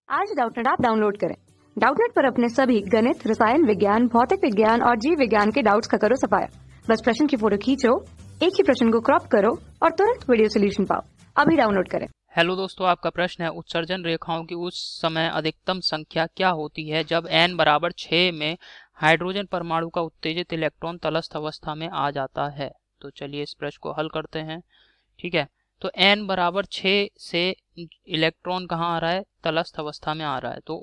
आज Doubtnut app download करें। Doubtnut पर अपने सभी गणित, रसायन विज्ञान, भौतिक विज्ञान और जीव विज्ञान के डाउट्स का करो सफाया। बस प्रश्न की फोटो खींचो, एक ही प्रश्न को क्रॉप करो और तुरंत वीडियो सोल्यूशन पाओ। अभी डाउनलोड करें। हेलो दोस्तों, आपका प्रश्न है उत्सर्जन रेखाओं की उस समय अधिकतम संख्या क्या होती है जब n बराबर 6 में हाइड्रोजन परमाणु का उत्तेजित इलेक्ट्रॉन तटस्थ अवस्था में आ जाता है। तो चलिए इस प्रश्न को हल करते हैं। ठीक है, तो n बराबर 6 से इलेक्ट्रॉन कहाँ आ रहा है? तटस्थ अवस्था में आ रहा है। तो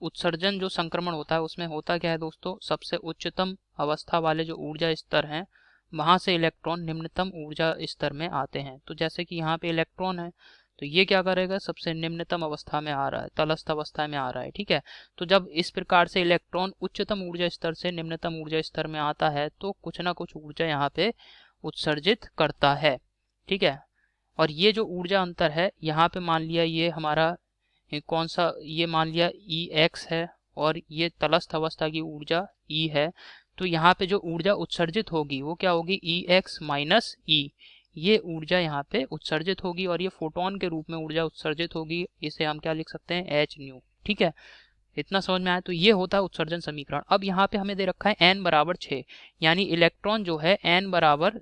उत्सर्जन जो संक्रमण होता है उसमें होता क्या है दोस्तों? सबसे उच्चतम अवस्था वाले जो ऊर्जा स्तर हैं वहां से इलेक्ट्रॉन निम्नतम ऊर्जा स्तर में आते हैं। तो जैसे कि यहाँ पे इलेक्ट्रॉन है तो ये क्या करेगा? सबसे निम्नतम अवस्था में आ रहा है, तटस्थ अवस्था में आ रहा है। ठीक है, तो जब इस प्रकार से इलेक्ट्रॉन उच्चतम ऊर्जा स्तर से निम्नतम ऊर्जा स्तर में आता है तो कुछ ना कुछ ऊर्जा यहाँ पे उत्सर्जित करता है। ठीक है, और ये जो ऊर्जा अंतर है यहाँ पे मान लिया ये हमारा कौन सा, ये मान लिया EX है और ये तटस्थ अवस्था की ऊर्जा E है। तो यहाँ पे जो ऊर्जा उत्सर्जित होगी वो क्या होगी? EX minus E। ये ऊर्जा यहाँ पे उत्सर्जित होगी और ये फोटोन के रूप में ऊर्जा उत्सर्जित होगी। इसे हम क्या लिख सकते हैं? H new. ठीक है, इतना समझ में आया? तो ये होता है उत्सर्जन समीकरण। अब यहाँ पे हमें दे रखा है n बराबर 6, यानी इलेक्ट्रॉन जो है n बराबर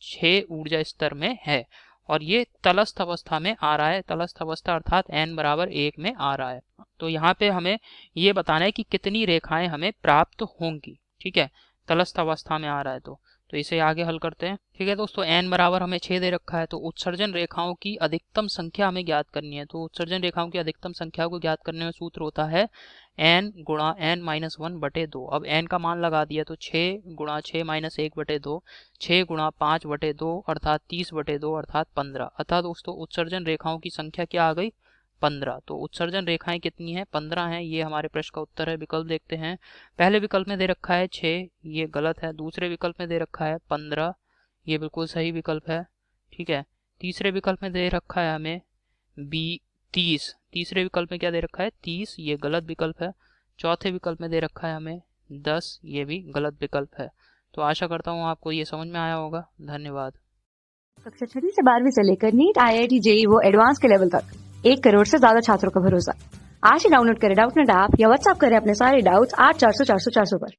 6 ऊर्जा स्तर में है और ये तटस्थ अवस्था में आ रहा है। तटस्थ अवस्था अर्थात n बराबर 1 में आ रहा है। तो यहाँ पे हमें ये बताना है कि कितनी रेखाएं हमें प्राप्त होंगी। ठीक है, तटस्थ अवस्था में आ रहा है तो इसे आगे हल करते हैं। ठीक है दोस्तों, n बराबर हमें 6 दे रखा है। तो उत्सर्जन रेखाओं की अधिकतम संख्या हमें ज्ञात करनी है। तो उत्सर्जन रेखाओं की अधिकतम संख्या को ज्ञात करने में सूत्र होता है n गुणा n माइनस 1 बटे 2। अब n का मान लगा दिया तो 6 गुणा 6 माइनस 1 बटे 2, 6 गुणा 5 बटे 2 अर्थात 30 बटे 2 अर्थात 15। अतः दोस्तों उत्सर्जन रेखाओं की संख्या क्या आ गई? 15। तो उत्सर्जन रेखाएं कितनी हैं? 15 हैं। ये हमारे प्रश्न का उत्तर है। विकल्प देखते हैं। पहले विकल्प में दे रखा है 6, ये गलत है। दूसरे विकल्प में दे रखा है 15, ये बिल्कुल सही विकल्प है। ठीक है, तीसरे विकल्प में दे रखा है हमें 30। तीसरे विकल्प में क्या दे रखा है? 30, ये गलत विकल्प है। चौथे विकल्प में दे रखा है हमें 10, ये भी गलत विकल्प है। तो आशा करता हूँ आपको ये समझ में आया होगा। धन्यवाद। कक्षा 6 से 12वीं से लेकर नीट, IIT, JEE वो एडवांस के लेवल तक 1 करोड़ से ज्यादा छात्रों का भरोसा। आज ही डाउनलोड करें डाउटनेट ऐप या व्हाट्सएप करें अपने सारे डाउट्स 8400 400 400 पर।